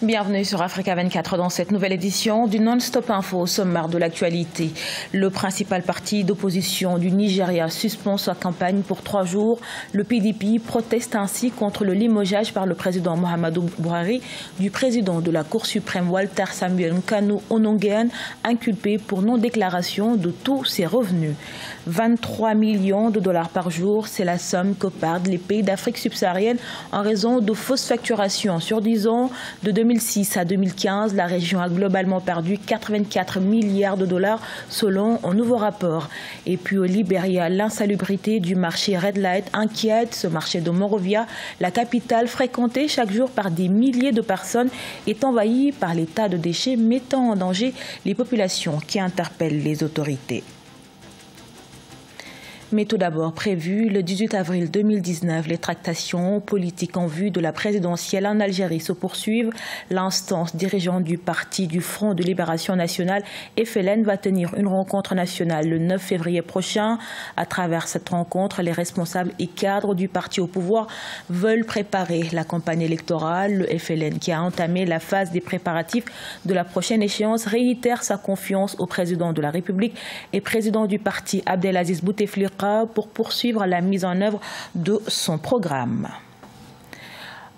Bienvenue sur Africa 24 dans cette nouvelle édition du Non-Stop Info au sommaire de l'actualité. Le principal parti d'opposition du Nigeria suspend sa campagne pour 3 jours. Le PDP proteste ainsi contre le limogeage par le président Muhammadu Buhari du président de la Cour suprême Walter Samuel Nkanu Onongen, inculpé pour non-déclaration de tous ses revenus. 23 millions de dollars par jour, c'est la somme que perdent les pays d'Afrique subsaharienne en raison de fausses facturations. Sur 10 ans, de 2006 à 2015, la région a globalement perdu 84 milliards de dollars selon un nouveau rapport. Et puis au Libéria, l'insalubrité du marché Red Light inquiète. Ce marché de Monrovia, la capitale fréquentée chaque jour par des milliers de personnes, est envahi par les tas de déchets mettant en danger les populations qui interpellent les autorités. Mais tout d'abord, prévu le 18 avril 2019, les tractations politiques en vue de la présidentielle en Algérie se poursuivent. L'instance dirigeante du parti du Front de Libération Nationale, FLN, va tenir une rencontre nationale le 9 février prochain. À travers cette rencontre, les responsables et cadres du parti au pouvoir veulent préparer la campagne électorale. Le FLN, qui a entamé la phase des préparatifs de la prochaine échéance, réitère sa confiance au président de la République et président du parti, Abdelaziz Bouteflika, pour poursuivre la mise en œuvre de son programme.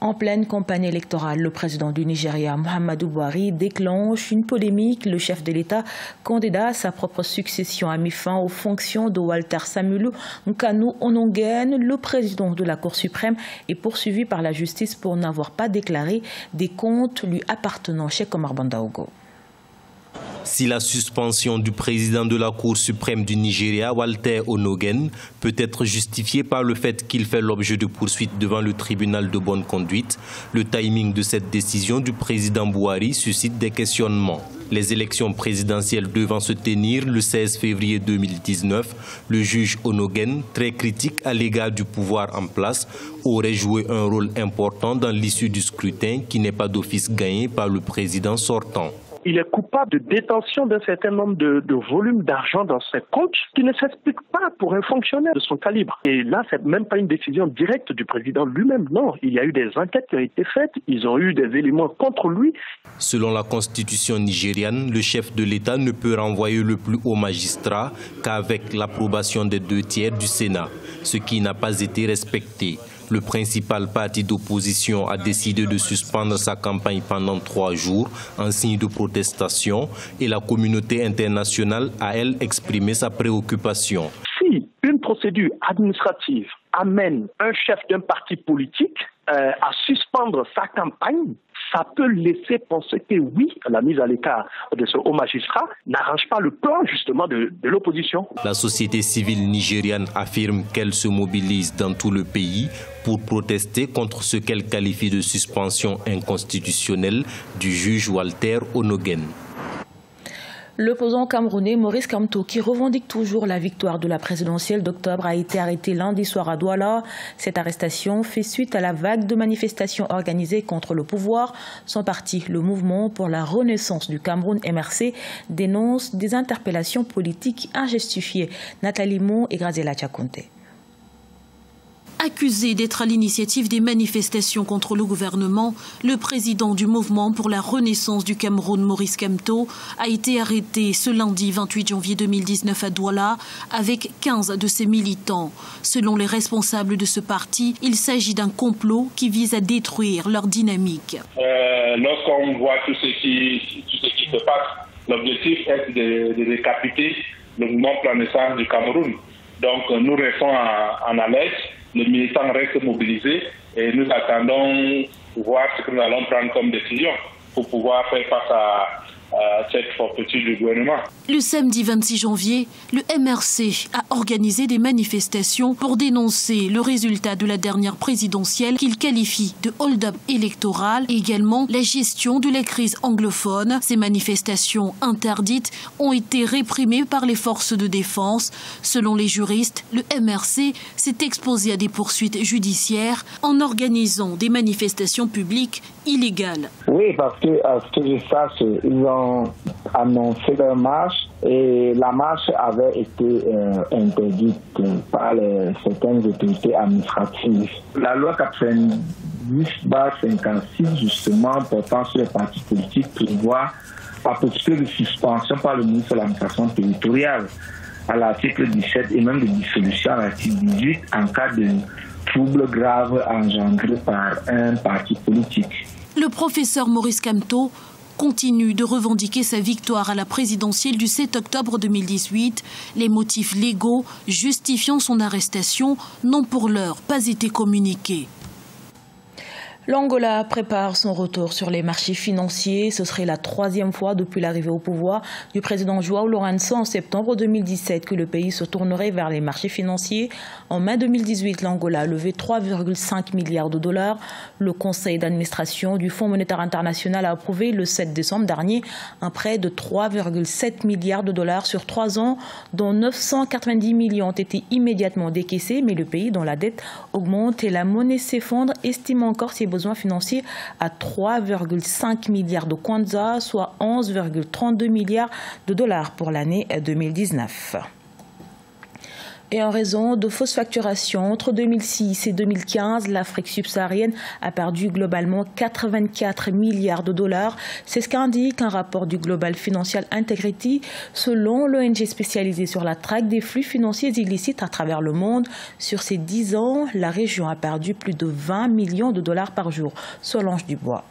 En pleine campagne électorale, le président du Nigeria, Muhammadu Buhari, déclenche une polémique. Le chef de l'État, candidat à sa propre succession, a mis fin aux fonctions de Walter Samuel Nkanu Onongen. Le président de la Cour suprême est poursuivi par la justice pour n'avoir pas déclaré des comptes lui appartenant chez Omar Bandaogo. Si la suspension du président de la Cour suprême du Nigeria, Walter Onongen, peut être justifiée par le fait qu'il fait l'objet de poursuites devant le tribunal de bonne conduite, le timing de cette décision du président Buhari suscite des questionnements. Les élections présidentielles devant se tenir le 16 février 2019, le juge Onongen, très critique à l'égard du pouvoir en place, aurait joué un rôle important dans l'issue du scrutin qui n'est pas d'office gagné par le président sortant. Il est coupable de détention d'un certain nombre de volumes d'argent dans ses comptes qui ne s'explique pas pour un fonctionnaire de son calibre. Et là, c'est même pas une décision directe du président lui-même. Non, il y a eu des enquêtes qui ont été faites, ils ont eu des éléments contre lui. Selon la constitution nigériane, le chef de l'État ne peut renvoyer le plus haut magistrat qu'avec l'approbation des 2/3 du Sénat, ce qui n'a pas été respecté. Le principal parti d'opposition a décidé de suspendre sa campagne pendant 3 jours en signe de protestation et la communauté internationale a, elle, exprimé sa préoccupation. Si une procédure administrative amène un chef d'un parti politique à suspendre sa campagne, ça peut laisser penser que oui, la mise à l'écart de ce haut magistrat n'arrange pas le plan justement de l'opposition. La société civile nigériane affirme qu'elle se mobilise dans tout le pays pour protester contre ce qu'elle qualifie de suspension inconstitutionnelle du juge Walter Onongen. L'opposant camerounais Maurice Kamto, qui revendique toujours la victoire de la présidentielle d'octobre, a été arrêté lundi soir à Douala. Cette arrestation fait suite à la vague de manifestations organisées contre le pouvoir. Son parti, le Mouvement pour la Renaissance du Cameroun, MRC, dénonce des interpellations politiques injustifiées. Nathalie Mon et Graziella Tchakonte. Accusé d'être à l'initiative des manifestations contre le gouvernement, le président du Mouvement pour la Renaissance du Cameroun, Maurice Kamto, a été arrêté ce lundi 28 janvier 2019 à Douala avec 15 de ses militants. Selon les responsables de ce parti, il s'agit d'un complot qui vise à détruire leur dynamique. Lorsqu'on voit tout ce qui se passe, l'objectif est de décapiter le Mouvement pour la Renaissance du Cameroun. Donc nous restons en alerte. Les militants restent mobilisés et nous attendons voir ce que nous allons prendre comme décision pour pouvoir faire face à cette forfaiture du gouvernement. Le samedi 26 janvier, le MRC a organisé des manifestations pour dénoncer le résultat de la dernière présidentielle qu'il qualifie de hold-up électoral et également la gestion de la crise anglophone. Ces manifestations interdites ont été réprimées par les forces de défense. Selon les juristes, le MRC s'est exposé à des poursuites judiciaires en organisant des manifestations publiques illégales. Oui, parce que à ce que je sache, ils ont annoncé leur marche et la marche avait été interdite par certaines autorités administratives. La loi 92 10/56 justement portant sur les partis politiques prévoit la possibilité de suspension par le ministre de l'administration territoriale à l'article 17 et même de dissolution à l'article 18 en cas de troubles graves engendrés par un parti politique. Le professeur Maurice Kamto continue de revendiquer sa victoire à la présidentielle du 7 octobre 2018. Les motifs légaux justifiant son arrestation n'ont pour l'heure pas été communiqués. L'Angola prépare son retour sur les marchés financiers. Ce serait la 3e fois depuis l'arrivée au pouvoir du président João Lourenço en septembre 2017 que le pays se tournerait vers les marchés financiers. En mai 2018, l'Angola a levé 3,5 milliards de dollars. Le conseil d'administration du Fonds monétaire international a approuvé le 7 décembre dernier un prêt de 3,7 milliards de dollars sur 3 ans, dont 990 millions ont été immédiatement décaissés. Mais le pays dont la dette augmente et la monnaie s'effondre estime encore ses besoins financiers à 3,5 milliards de kwanza, soit 11,32 milliards de dollars pour l'année 2019. Et en raison de fausses facturations, entre 2006 et 2015, l'Afrique subsaharienne a perdu globalement 84 milliards de dollars. C'est ce qu'indique un rapport du Global Financial Integrity. Selon l'ONG spécialisée sur la traque des flux financiers illicites à travers le monde, sur ces 10 ans, la région a perdu plus de 20 millions de dollars par jour. Solange Dubois.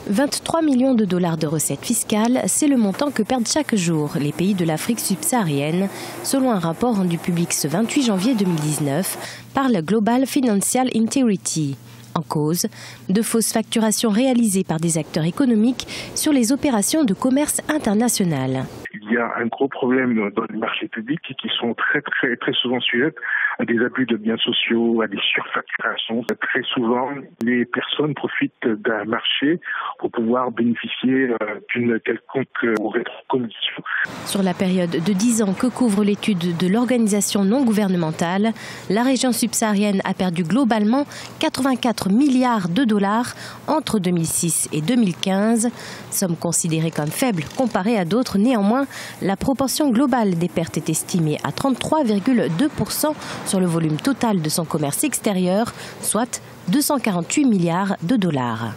23 millions de dollars de recettes fiscales, c'est le montant que perdent chaque jour les pays de l'Afrique subsaharienne, selon un rapport rendu public ce 28 janvier 2019 par le Global Financial Integrity. En cause, de fausses facturations réalisées par des acteurs économiques sur les opérations de commerce international. Il y a un gros problème dans les marchés publics qui sont très souvent sujets à des abus de biens sociaux, à des surfacturations. Très souvent, les personnes profitent d'un marché pour pouvoir bénéficier d'une quelconque rétrocommission. Sur la période de 10 ans que couvre l'étude de l'organisation non gouvernementale, la région subsaharienne a perdu globalement 84 milliards de dollars entre 2006 et 2015, somme considérée comme faible comparée à d'autres. Néanmoins, la proportion globale des pertes est estimée à 33,2% sur le volume total de son commerce extérieur, soit 248 milliards de dollars.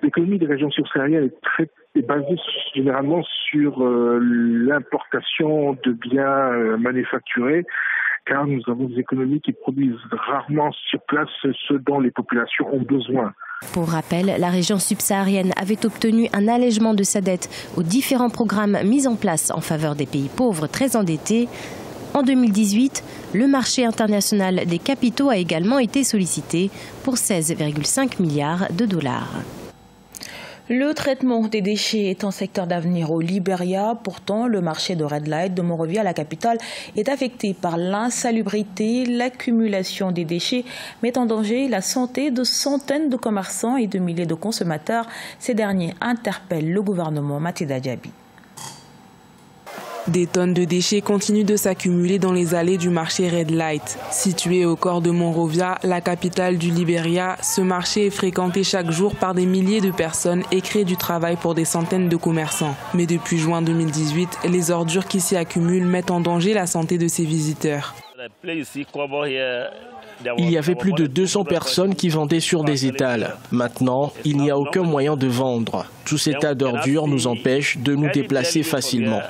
L'économie des régions subsahariennes est basée généralement sur l'importation de biens manufacturés, car nous avons des économies qui produisent rarement sur place ce dont les populations ont besoin. Pour rappel, la région subsaharienne avait obtenu un allègement de sa dette aux différents programmes mis en place en faveur des pays pauvres très endettés. En 2018, le marché international des capitaux a également été sollicité pour 16,5 milliards de dollars. Le traitement des déchets est un secteur d'avenir au Libéria. Pourtant, le marché de Red Light de Monrovia, la capitale, est affecté par l'insalubrité. L'accumulation des déchets met en danger la santé de centaines de commerçants et de milliers de consommateurs. Ces derniers interpellent le gouvernement Matilda Diaby. Des tonnes de déchets continuent de s'accumuler dans les allées du marché Red Light. Situé au cœur de Monrovia, la capitale du Libéria, ce marché est fréquenté chaque jour par des milliers de personnes et crée du travail pour des centaines de commerçants. Mais depuis juin 2018, les ordures qui s'y accumulent mettent en danger la santé de ces visiteurs. Il y avait plus de 200 personnes qui vendaient sur des étals. Maintenant, il n'y a aucun moyen de vendre. Tous ces tas d'ordures nous empêchent de nous déplacer facilement.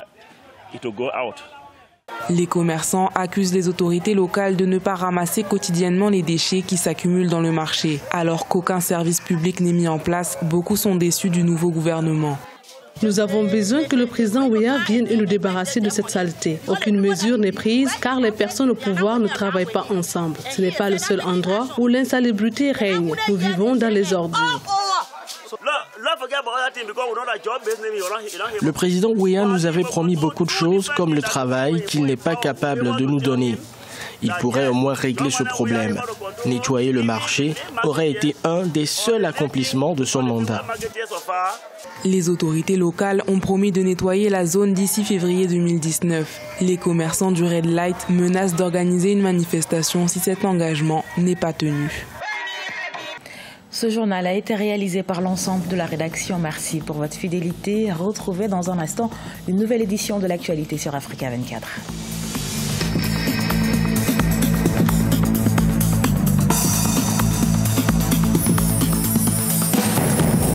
Les commerçants accusent les autorités locales de ne pas ramasser quotidiennement les déchets qui s'accumulent dans le marché. Alors qu'aucun service public n'est mis en place, beaucoup sont déçus du nouveau gouvernement. Nous avons besoin que le président Weah vienne et nous débarrasser de cette saleté. Aucune mesure n'est prise car les personnes au pouvoir ne travaillent pas ensemble. Ce n'est pas le seul endroit où l'insalubrité règne. Nous vivons dans les ordures. Le président Weah nous avait promis beaucoup de choses comme le travail qu'il n'est pas capable de nous donner. Il pourrait au moins régler ce problème. Nettoyer le marché aurait été un des seuls accomplissements de son mandat. Les autorités locales ont promis de nettoyer la zone d'ici février 2019. Les commerçants du Red Light menacent d'organiser une manifestation si cet engagement n'est pas tenu. Ce journal a été réalisé par l'ensemble de la rédaction. Merci pour votre fidélité. Retrouvez dans un instant une nouvelle édition de l'actualité sur Africa 24.